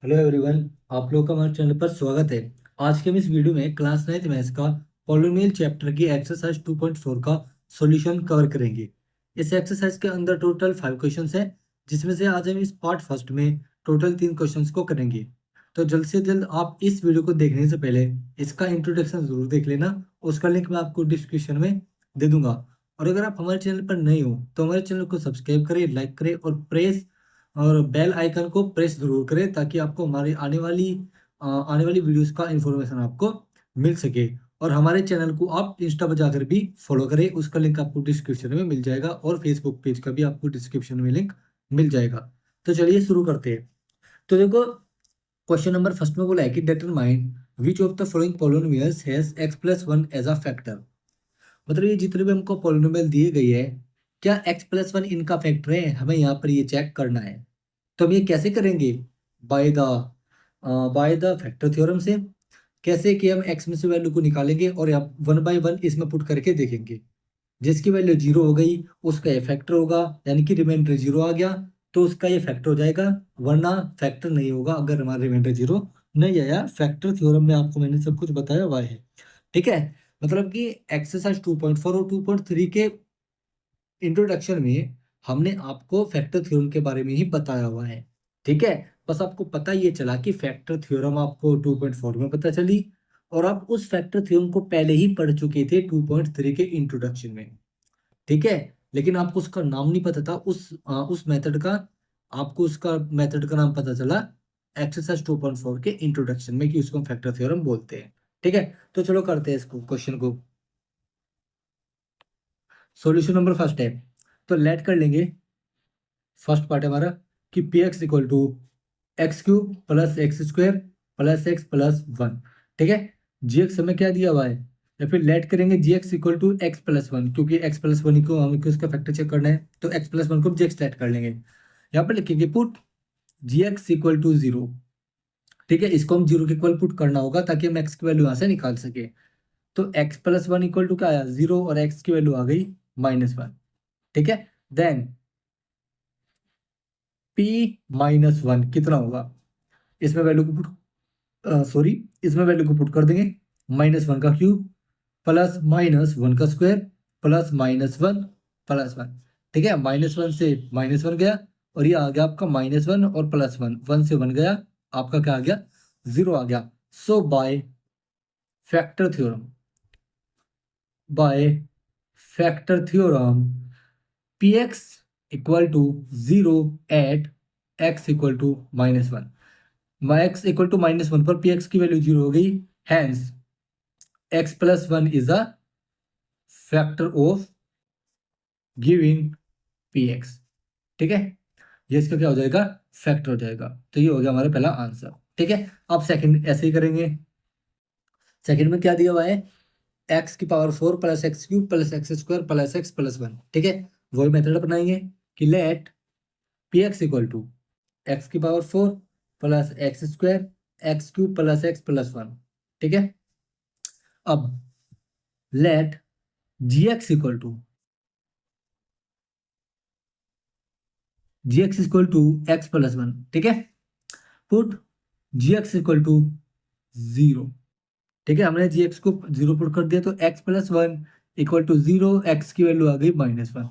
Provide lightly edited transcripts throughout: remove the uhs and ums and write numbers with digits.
Hello everyone. आप लोग का हमारे चैनल पर स्वागत है। आज के हम इस वीडियो में क्लास 9th मैथ्स का पॉलिनोमियल चैप्टर की एक्सरसाइज 2.4 का सॉल्यूशन कवर करेंगे। इस एक्सरसाइज के अंदर टोटल 5 क्वेश्चंस हैं, जिसमें से आज हम इस पार्ट फर्स्ट में टोटल 3 क्वेश्चंस को करेंगे। तो जल्द से जल्द आप इस वीडियो को देखने से पहले इसका इंट्रोडक्शन जरूर देख लेना। उसका लिंक मैं आपको डिस्क्रिप्शन में दे दूंगा। और अगर आप हमारे चैनल पर नए हो तो हमारे चैनल को सब्सक्राइब करें, लाइक करें और बेल आइकन को प्रेस जरूर करें, ताकि आपको हमारी आने वाली वीडियोस का इंफॉर्मेशन आपको मिल सके। और हमारे चैनल को आप इंस्टा पर जाकर भी फॉलो करें, उसका लिंक आपको डिस्क्रिप्शन में मिल जाएगा, और फेसबुक पेज का भी आपको डिस्क्रिप्शन में लिंक मिल जाएगा। तो चलिए शुरू करते हैं। तो देखो, क्वेश्चन नंबर फर्स्ट में बोला है कि determine which of the following polynomials has x plus one as a factor. मतलब ये जितने भी हमको पॉलिनोमियल दिए गए है, क्या x प्लस वन इनका फैक्टर है, हमें यहाँ पर ये चेक करना है। तो हम ये कैसे करेंगे? By the by the factor theorem से। कैसे कि हम x में से वैल्यू को निकालेंगे और यहाँ 1/1 इसमें पुट करके देखेंगे। जिसकी वैल्यू 0 हो गई उसका ये फैक्टर होगा, यानी कि रिमाइंडर 0 आ गया तो उसका ये फैक्टर हो जाएगा, वरना फैक्टर नहीं होगा अगर हमारा रिमाइंडर 0 नहीं आया। फैक्टर थ्योरम में आपको मैंने सब कुछ बताया हुआ है। ठीक है। मतलब कि एक्सरसाइज 2.4 और 2.3 के इंट्रोडक्शन में हमने आपको फैक्टर थ्योरम के बारे में ही बताया हुआ है। ठीक है। बस आपको पता ये चला कि फैक्टर थ्योरम आपको 2.4 में पता चली, और आप उस फैक्टर थ्योरम को पहले ही पढ़ चुके थे 2.3 के इंट्रोडक्शन में। ठीक है। लेकिन आपको उसका नाम नहीं पता था, उस मेथड का। आपको उसका मेथड का नाम पता चला एक्सरसाइज 2.4 के इंट्रोडक्शन में, कि उसको हम फैक्टर थ्योरम बोलते हैं। ठीक है। तो चलो करते हैं इसको, क्वेश्चन को। सॉल्यूशन नंबर फर्स्ट है, तो लेट कर लेंगे। फर्स्ट पार्ट है हमारा कि p x equal to x cube plus x square plus x plus one. ठीक है। जी एक्स हमें क्या दिया हुआ है, या फिर लेट करेंगे g x equal to x plus one, क्योंकि एक्स प्लस वन को हमें उसका फैक्टर चेक करना है, तो एक्स प्लस वन को जी एक्स लेट कर लेंगे। यहाँ पर लिखेंगे put g x equal to zero. ठीक है। इसको हम जीरो के इक्वल पुट करना होगा ताकि हम एक्स की वैल्यू यहाँ से निकाल सके। तो x plus one equal to क्या आया, जीरो, और एक्स की वैल्यू आ गई -1। ठीक है। देन p -1 कितना होगा, इसमें वैल्यू को पुट सॉरी इसमें वैल्यू को पुट कर देंगे। -1 का क्यूब प्लस -1 का स्क्वायर प्लस -1 प्लस वन। ठीक है। -1 से -1 गया, और ये आ गया आपका -1 और +1, 1 से 1 गया, आपका क्या आ गया, 0 आ गया। So factor theorem by factor theorem p x equal to 0 at x equal to -1। X equal to -1 पर पी एक्स की वैल्यू 0 हो गई। Hence x plus one is a factor of giving p x. ठीक है। ये इसका क्या हो जाएगा, फैक्टर हो जाएगा। तो ये हो गया हमारा पहला आंसर। ठीक है। अब सेकंड ऐसे ही करेंगे। सेकंड में क्या दिया हुआ है, एक्स की power 4 plus x cube plus x square plus x plus one. ठीक है। वही मेथड अपनाएंगे कि let p x equal to x की power 4 plus x square x cube plus x plus one. ठीक है। अब let g x equal to x plus one. ठीक है। Put g x equal to 0। ठीक है। हमने जी एक्स को 0 पुट कर दिया, तो x plus one equal to 0, x की वैल्यू आ गई -1।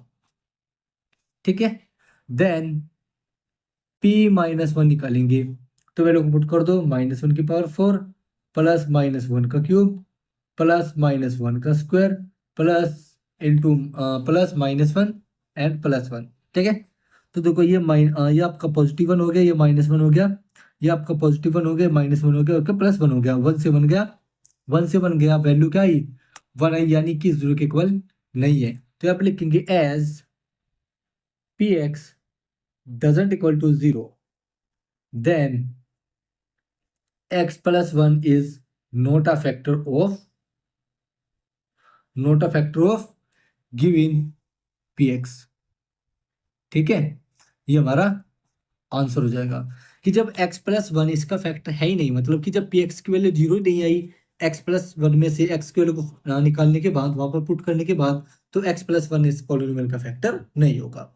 ठीक है। देन p -1 निकालेंगे, तो वैल्यू को पुट कर दो, -1 की पावर 4 प्लस -1 का क्यूब प्लस -1 का square plus into plus -1 and +1। ठीक है। तो देखो ये आपका +1 हो गया, ये -1 हो गया, ये आपका +1 हो गया, -1 हो गया, ओके, +1 हो गया, 1 से 1 गया, 1 से 1 गया, वैल्यू क्या आई, 1 आई, यानी कि 0 के इक्वल नहीं है। तो आप लिखेंगे as p x doesn't equal to 0, then x plus 1 is not a factor of giving px। ठीक है। ये हमारा आंसर हो जाएगा कि जब x प्लस वन इसका फैक्टर है ही नहीं, मतलब कि जब px की वैल्यू 0 ही नहीं आई, x प्लस वन में से x की वैल्यू को निकालने के बाद, वहां पर पुट करने के बाद, तो x प्लस वन इस पॉलिनोमियल का फैक्टर नहीं होगा।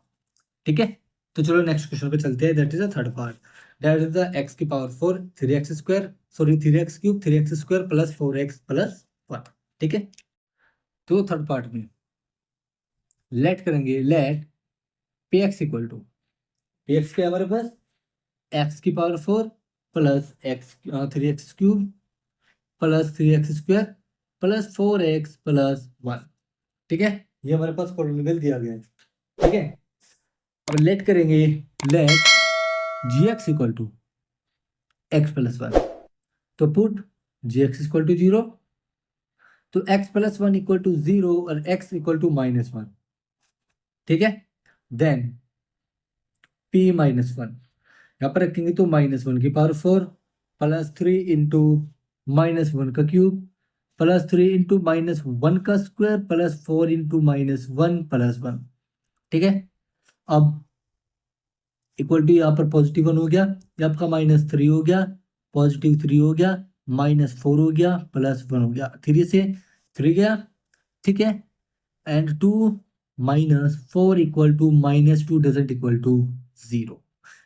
ठीक है। तो चलो नेक्स्ट क्वेश्चन पे चलते हैं, that is the third part. That is the x की power 4 3x square sorry 3x cube 3x square plus 4x plus 1। ठीक है, तो थर्ड पार्ट में लेट करेंगे, let p x equal to p x क्या है हमारे पास, एक्स की power 4 plus x 3x cube plus 3x square plus 4x plus 1। ठीक है, ये हमारे पास पॉलिनोमियल दिया गया है। ठीक है, अब लेट करेंगे, let g x equal to x plus 1, तो put g x equal to 0, तो एक्स प्लस 1 इक्वल टू 0 और एक्स इक्वल टू -1। ठीक है, देन p -1 यहाँ पर रखेंगे तो -1 की पावर 4 प्लस 3 इंटू -1 का क्यूब प्लस 3 इंटू -1 का स्क्वायर प्लस 4 इंटू -1 प्लस 1। ठीक है, अब इक्वल टू यहाँ पर +1 हो गया, ये आपका -3 हो गया, +3 हो गया, -4 हो गया, +1 हो गया, 3 से 3 गया। ठीक है, and 2 -4 equal to -2 doesn't equal to 0।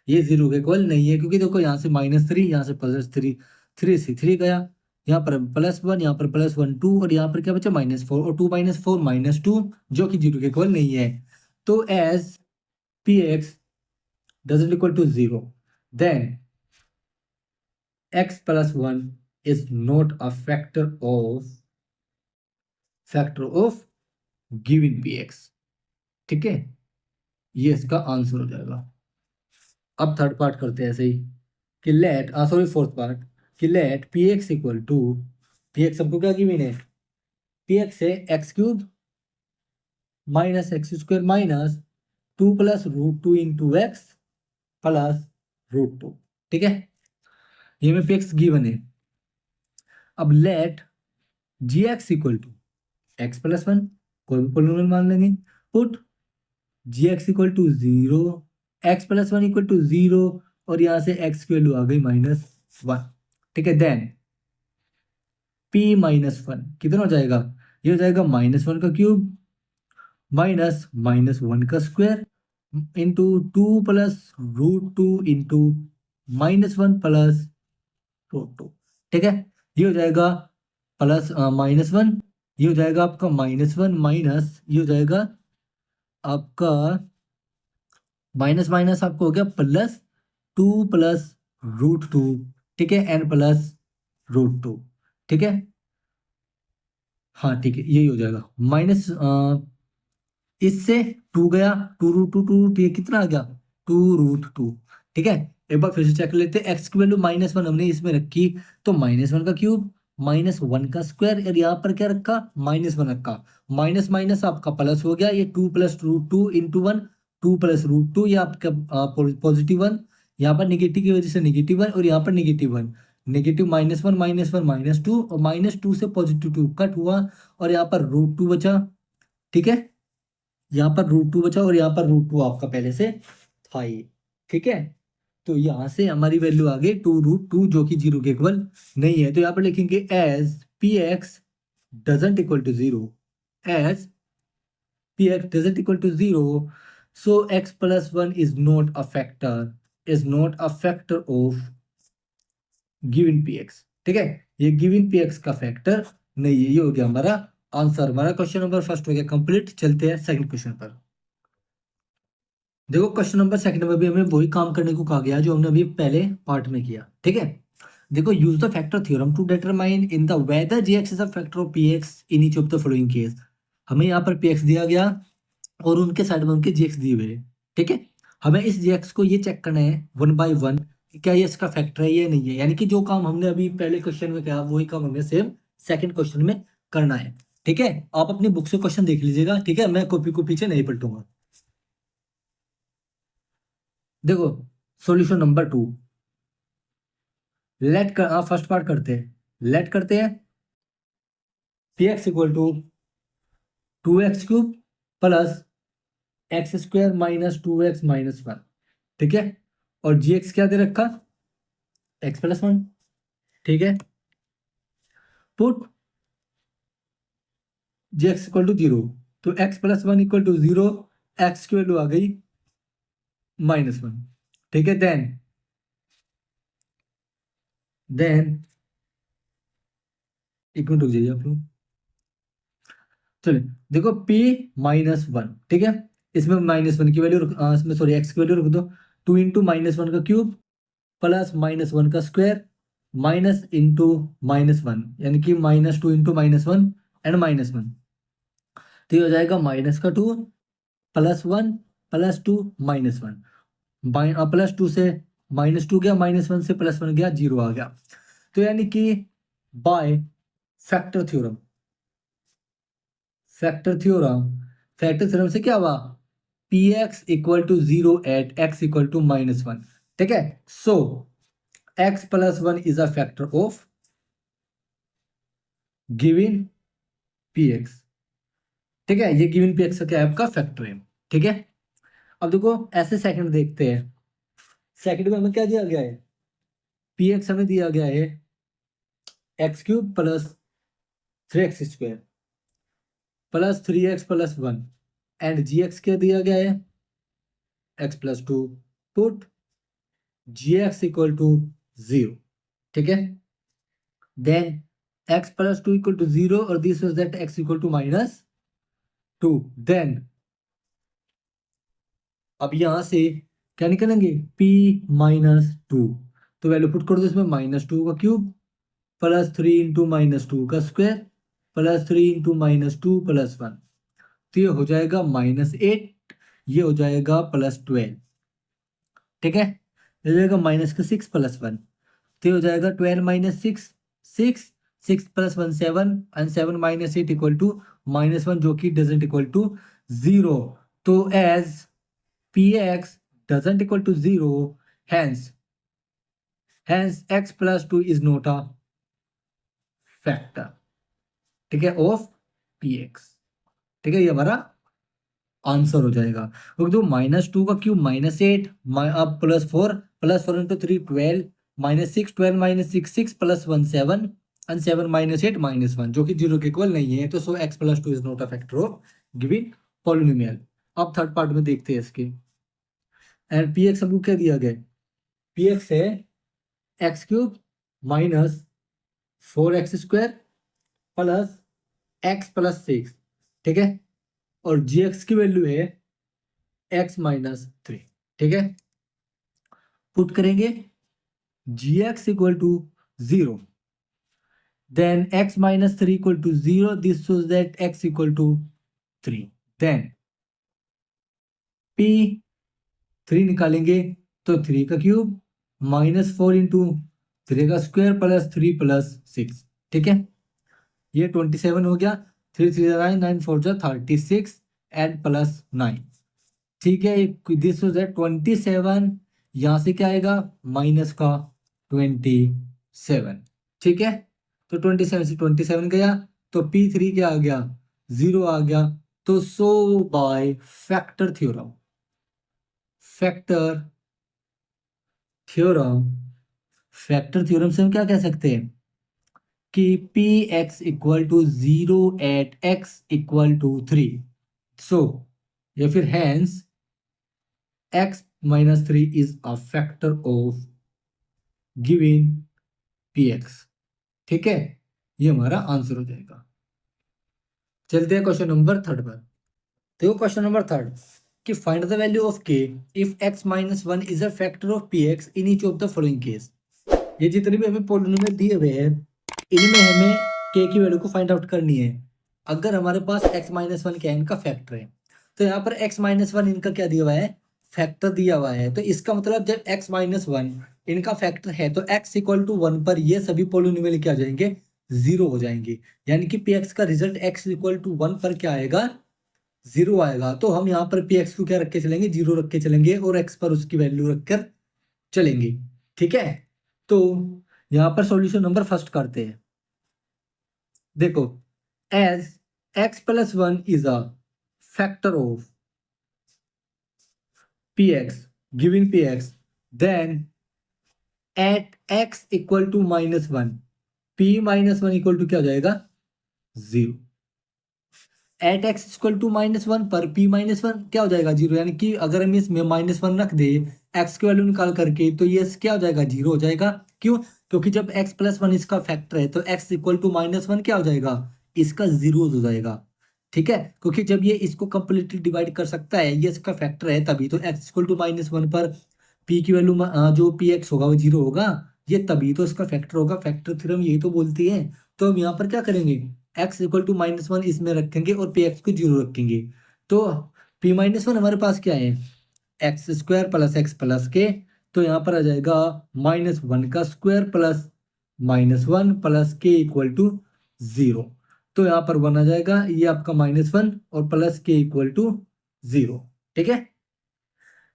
ये 0 के इक्वल नहीं है, क्योंकि देखो यहाँ से -3 यहाँ से +3, 3 से 3 गया, यहाँ पर +1 यहाँ पर +1 2 और यहाँ पर क्या बचा -4 और 2 -4 -2 जो कि 0 के इक्वल नहीं है। तो as p x doesn't equal to 0, then x plus 1 is not a factor of given px। ठीक है, ये इसका आंसर हो जाएगा। अब थर्ड पार्ट करते हैं ऐसे ही कि लेट सॉरी फोर्थ पार्ट कि let p x equal to p x हमको क्या गिवन है, पी एक्स है x cube minus x square minus 2 plus √2 into x plus √2। ठीक है, ये में पी एक्स गिवन है। अब let g x equal to x plus 1 कोई भी पोलिनोमियल मान लेंगे, put g x equal to 0 x plus 1 equal to 0 और यहाँ से एक्स की वैल्यू आ गई -1। ठीक है, देन p -1 कितना हो जाएगा, ये हो जाएगा -1 का क्यूब माइनस -1 का square into 2 plus √2 into -1 plus √2। ठीक है, ये हो जाएगा +-1, ये हो जाएगा आपका -1 माइनस ये हो जाएगा आपका माइनस माइनस आपको हो गया +2 प्लस √2। ठीक है, n प्लस √2। ठीक है, हाँ ठीक है, यही हो जाएगा माइनस इससे 2 गया, 2√2 ये कितना आ गया 2√2। ठीक है, एक बार फिर से चेक कर लेते हैं, एक्स की वैल्यू -1 हमने इसमें रखी, तो -1 का क्यूब -1 का स्क्वायर और यहाँ पर क्या रखा -1 रखा, माइनस माइनस आपका प्लस हो गया, ये 2 प्लस √2 इंटू 1 2 प्लस √2 ये आपका +1, यहाँ पर निगेटिव की वजह से -1 और यहाँ पर -1 नेगेटिव -1 -1 -2 और -2 से +2 कट हुआ और यहाँ पर √2 बचा। ठीक है, यहाँ पर √2 बचा और यहाँ पर √2 आपका पहले से था ही। ठीक है, तो यहाँ से हमारी वैल्यू आ गई 2√2 जो कि 0 के इक्वल नहीं है, तो यहाँ पर लिखेंगे as p x doesn't equal to 0, as p x doesn't equal to 0 so x plus 1 is not a factor of given p x. ठीक है, ये गिवन पी एक्स का फैक्टर नहीं है, ये हो गया हमारा आंसर। हमारा क्वेश्चन नंबर फर्स्ट हो गया कंप्लीट। चलते हैं सेकंड क्वेश्चन पर। देखो क्वेश्चन नंबर सेकंड में भी हमें वही काम करने को कहा गया जो हमने अभी पहले पार्ट में किया। ठीक है, देखो use the factor theorem to determine in the whether g x is a factor of p x in each of the following case. हमें यहाँ पर पीएक्स दिया गया और उनके साइड में उनके जीएक्स दिए हुए हैं। ठीक है, हमें इस जीएक्स को ये चेक करना है 1 बाय 1 क्या ये इसका फैक्टर है या नहीं है, यानी कि जो काम हमने अभी पहले क्वेश्चन में किया वही काम हमें सेम सेकंड क्वेश्चन में करना है। ठीक है, आप अपनी बुक से क्वेश्चन देख लीजिएगा। ठीक है, मैं कॉपी को पीछे नहीं पलटूंगा। देखो सॉल्यूशन नंबर 2, लेट कर फर्स्ट पार्ट करते हैं, लेट करते हैं p x equal to 2x³ plus x square minus 2x minus 1। ठीक है, और जी एक्स क्या दे रखा x प्लस 1। ठीक है, put g x equal to 0, तो x plus 1 equal to 0, x की वैल्यू आ गई -1। ठीक है, देन देन एक मिनट रुक जाइए आप लोग। चलिए देखो p -1, ठीक है। इसमें -1 की वैल्यू इसमें सॉरी x की वैल्यू रख दो। 2 इंटू -1 का क्यूब प्लस -1 का स्क्वायर माइनस इंटू -1, यानी कि -2 इंटू -1 एंड -1। तो ये हो जाएगा -2 +1 +2 -1। +2 से -2 गया, -1 से +1 गया, 0 आ गया। तो यानी कि by factor theorem, factor theorem से क्या हुआ, px equal to 0 at x equal to -1, ठीक है। So x + 1 is a factor of given px, ठीक है। ये गिवन px का क्या है, आपका फैक्टर है, ठीक है। अब देखो ऐसे सेकंड देखते हैं। सेकंड में हमें क्या दिया गया है, px हमें दिया गया है x³ + 3x² + 3x + 1 and gx क्या दिया गया है, x + 2 पुट gx इक्वल टू 0, ठीक है। देन x + 2 इक्वल टू 0 और this was that x equal to -2। Then अब यहां से क्या निकलेंगे, p -2, तो वैल्यू पुट कर दो इसमें, -2 का क्यूब +3 इंटू -2 का स्क्वायर +3 इंटू -2 + 1। तो ये हो जाएगा -8, ये हो जाएगा +12, ठीक है। ये हो जाएगा -6 + 1, तो ये हो जाएगा 12 - 6 6 6 + 1 7 एंड 7 - 8 इक्वल टू -1, जो कि डजेंट इक्वल टू 0। तो as px doesn't equal to 0, hence x + 2 is not a factor, ठीक है, ऑफ px, ठीक है। ये हमारा आंसर हो जाएगा। क्योंकि तो -2 का क्यूब -8, अब +4 +4 इंटू 3 12 -6 12 - 6 6 + 1 7 एंड 7 - 8 -1, जो कि 0 के इक्वल नहीं है। तो सो x + 2 is not a factor of given polynomial. अब थर्ड पार्ट में देखते हैं इसके। एंड px हमको क्या दिया गया, px है x³ - 4x² + x + 6, ठीक है। और gx की वैल्यू है x - 3, ठीक है। पुट करेंगे gx equal to 0, then x - 3 equal to 0, this shows that x equal to 3। then p 3 निकालेंगे तो 3 का क्यूब -4 इंटू 3 का स्क्वायर +3 + 6, ठीक है। ये 27 हो गया, 3 3 9 9 4 36 एंड +9, ठीक है। दिस वाज दैट 27, यहां से क्या आएगा, माइनस का 27, ठीक है। तो 27 से 27 गया, तो p3 क्या आ गया, 0 आ गया। तो so by factor theorem, factor theorem factor theorem से हम क्या कह सकते हैं कि px equal to 0 at x equal to 3। So या फिर hence x - 3 is a factor of given px, ठीक है। ये हमारा आंसर हो जाएगा। चलते हैं क्वेश्चन नंबर थर्ड पर। देखो क्वेश्चन नंबर थर्ड कि find the value of k if x - 1 is a factor of px in each of the following case. ये जितने भी हमें पॉलिनोमियल दिए हुए हैं, इनमें हमें k की वैल्यू को फाइंड आउट करनी है। अगर हमारे पास x - 1 क्या है, इनका फैक्टर है, तो यहाँ पर x - 1 इनका क्या दिया हुआ है, फैक्टर दिया हुआ है। तो इसका मतलब जब x - 1 इनका फैक्टर है तो x इक्वल टू 1 पर ये सभी पॉलिनोमियल क्या हो जाएंगे, 0 हो जाएंगे। यानी कि px का रिजल्ट x इक्वल टू 1 पर क्या आएगा, 0 आएगा। तो हम यहाँ पर px को क्या रख के चलेंगे, 0 रख के चलेंगे और x पर उसकी वैल्यू रखकर चलेंगे, ठीक है। तो यहाँ पर सॉल्यूशन नंबर फर्स्ट करते हैं। देखो as x + 1 is a factor of px given px, then at x equal to -1 p - 1 equal to क्या हो जाएगा, 0। एट x इक्वल टू -1 पर p - 1 क्या हो जाएगा, 0। यानी कि अगर हम इसमें -1 रख दे x की वैल्यू निकाल करके, तो ये क्या हो जाएगा, 0 हो जाएगा। क्यों, क्योंकि जब x प्लस वन इसका फैक्टर है तो x equal to minus one क्या हो जाएगा, इसका जीरो हो जाएगा। ठीक है, क्योंकि जब ये इसको कंप्लीटली डिवाइड कर सकता है, ये इसका फैक्टर है, तभी तो x equal to minus one पर p की वैल्यू जो पी एक्स होगा वो जीरो होगा, ये तभी तो इसका फैक्टर होगा। फैक्टर थ्योरम यही तो बोलती है। तो हम यहाँ पर क्या करेंगे, x equal to minus one इसमें रखेंगे और पी एक्स को जीरो रखेंगे। तो p माइनस वन हमारे पास क्या है, x square plus x plus के, तो यहाँ पर आ जाएगा माइनस वन का square plus minus one plus k equal to zero. तो यहाँ पर वन आ जाएगा, ये आपका माइनस वन और plus k equal to zero. ठीक है,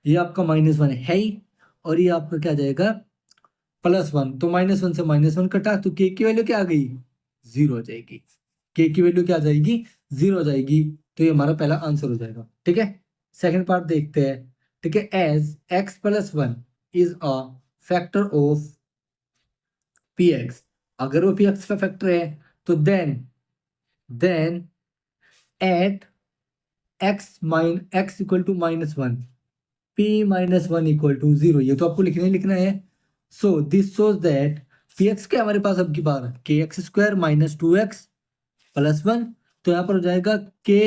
ये आपका माइनस वन है ही, और ये आपका क्या आ जाएगा प्लस वन। तो माइनस वन से माइनस वन कटा तो के की वैल्यू क्या आ गई, जीरो हो जाएगी। के की वैल्यू क्या आ जाएगी, जीरो हो जाएगी। तो ये हमारा पहला आंसर हो जाएगा। ठीक है, सेकंड पार्ट देखते हैं। ठीक है, as x plus one is a factor of p x, अगर वो पी एक्स का फैक्टर है तो then at x equal to minus one, p minus one equal to zero, ये तो आपको लिखना है। So this shows that p x क्या हमारे पास अब की बार k x square minus two x plus one, तो यहाँ पर हो जाएगा के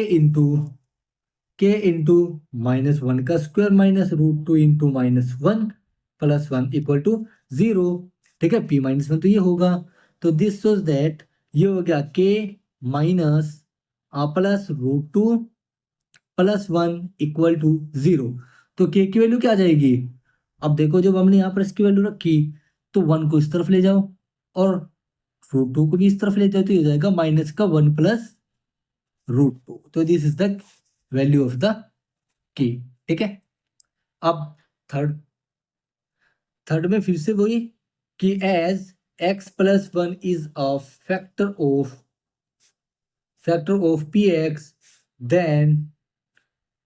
इंटू माइनस वन का square minus root two into minus one plus one equal to zero. ठीक है, पी माइनस वन तो ये होगा। तो दिस शोज दैट ये हो गया k minus plus root two plus one equal to zero. तो के की वैल्यू क्या आ जाएगी, अब देखो जब हमने यहाँ पर इसकी वैल्यू रखी तो वन को इस तरफ ले जाओ और रूट टू को भी इस तरफ ले जाओ, तो ये हो जाएगा माइनस का वन प्लस रूट टू। तो this is the value of the key. ठीक है, अब थर्ड में फिर से वही कि as x plus one is a factor of p x, then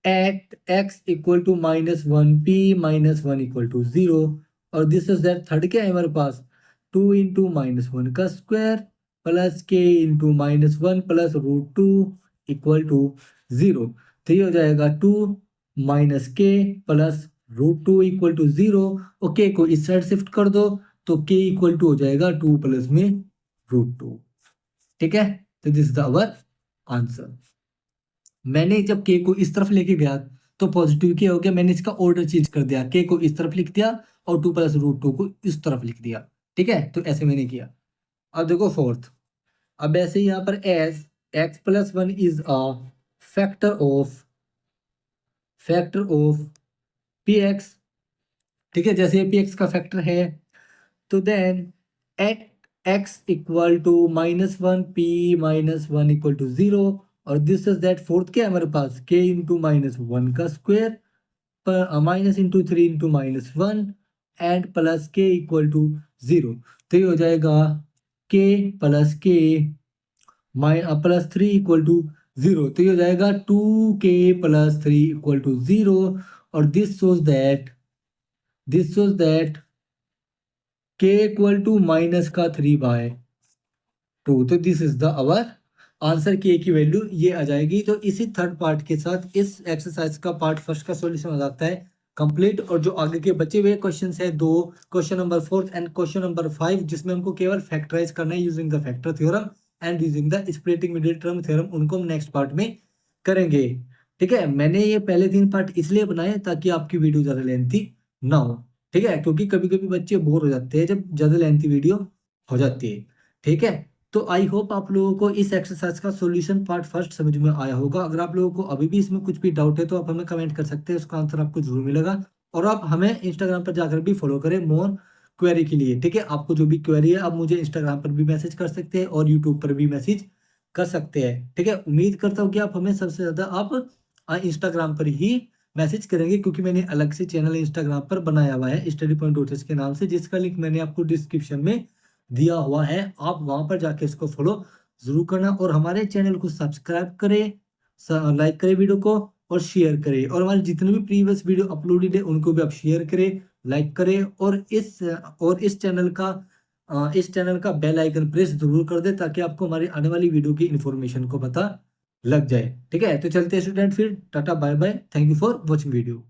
at x equal to minus one, p minus one equal to zero. और this is that third क्या है हमारे पास, टू इंटू माइनस वन का square plus k into minus one plus root two equal to zero. तो ये हो जाएगा two minus k plus root two equal to zero, और के को इस साइड शिफ्ट कर दो तो के इक्वल टू हो जाएगा टू प्लस में रूट टू। ठीक है, तो दिस इज आवर आंसर। मैंने जब के को इस तरफ लेके गया तो पॉजिटिव क्या हो गया, मैंने इसका ऑर्डर चेंज कर दिया, के को इस तरफ लिख दिया और टू प्लस रूट टू को इस तरफ लिख दिया। ठीक है, तो ऐसे मैंने किया। अब देखो फोर्थ, अब ऐसे यहाँ पर as x plus one is a factor of p x. ठीक है, जैसे पी एक्स का फैक्टर है तो then at x equal to minus one, p minus one equal to zero. और दिस इज दैट फोर्थ क्या है हमारे पास, के इंटू माइनस वन का स्क्वायर पर minus into three into minus one and plus k equal to zero. तो ये हो जाएगा k plus three equal to zero. तो ये हो जाएगा two k plus three equal to zero. और this shows that k equal to minus का थ्री बाय टू। तो this is the our answer, k की वैल्यू ये आ जाएगी। तो इसी थर्ड पार्ट के साथ इस एक्सरसाइज का पार्ट फर्स्ट का सॉल्यूशन हो जाता है कंप्लीट। और जो आगे के बचे हुए क्वेश्चन है दो, question number 4 and question number 5, जिसमें हमको केवल फैक्टराइज करना है using the factor theorem and using the splitting middle term theorem, उनको हम नेक्स्ट पार्ट में करेंगे। ठीक है, मैंने ये पहले 3 पार्ट इसलिए बनाए ताकि आपकी वीडियो ज़्यादा लेंथी ना हो। ठीक है, क्योंकि कभी कभी बच्चे बोर हो जाते हैं जब ज़्यादा लेंथी वीडियो हो जाती है। ठीक है, तो आई होप आप लोगों को इस एक्सरसाइज का सॉल्यूशन पार्ट फर्स्ट समझ में आया होगा। अगर आप लोगों को अभी भी इसमें कुछ भी डाउट है तो आप हमें कमेंट कर सकते हैं, उसका आंसर आपको जरूर मिलेगा। और आप हमें इंस्टाग्राम पर जाकर भी फॉलो करें मोर क्वेरी के लिए। ठीक है, आपको जो भी क्वेरी है आप मुझे इंस्टाग्राम पर भी मैसेज कर सकते हैं और यूट्यूब पर भी मैसेज कर सकते हैं। ठीक है, उम्मीद करता हूँ कि आप हमें सबसे ज़्यादा आप इंस्टाग्राम पर ही मैसेज करेंगे, क्योंकि मैंने अलग से चैनल इंस्टाग्राम पर बनाया हुआ है स्टडी पॉइंट ओचएस के नाम से, जिसका लिंक मैंने आपको डिस्क्रिप्शन में दिया हुआ है। आप वहां पर जाके इसको फॉलो जरूर करना और हमारे चैनल को सब्सक्राइब करें, लाइक करें वीडियो को और शेयर करें। और हमारे जितने भी प्रीवियस वीडियो अपलोडेड है उनको भी आप शेयर करें, लाइक करें। और इस चैनल का बेल आइकन प्रेस जरूर कर दे ताकि आपको हमारी आने वाली वीडियो की इन्फॉर्मेशन को पता लग जाए। ठीक है, तो चलते हैं स्टूडेंट, फिर टाटा bye bye, thank you for watching video.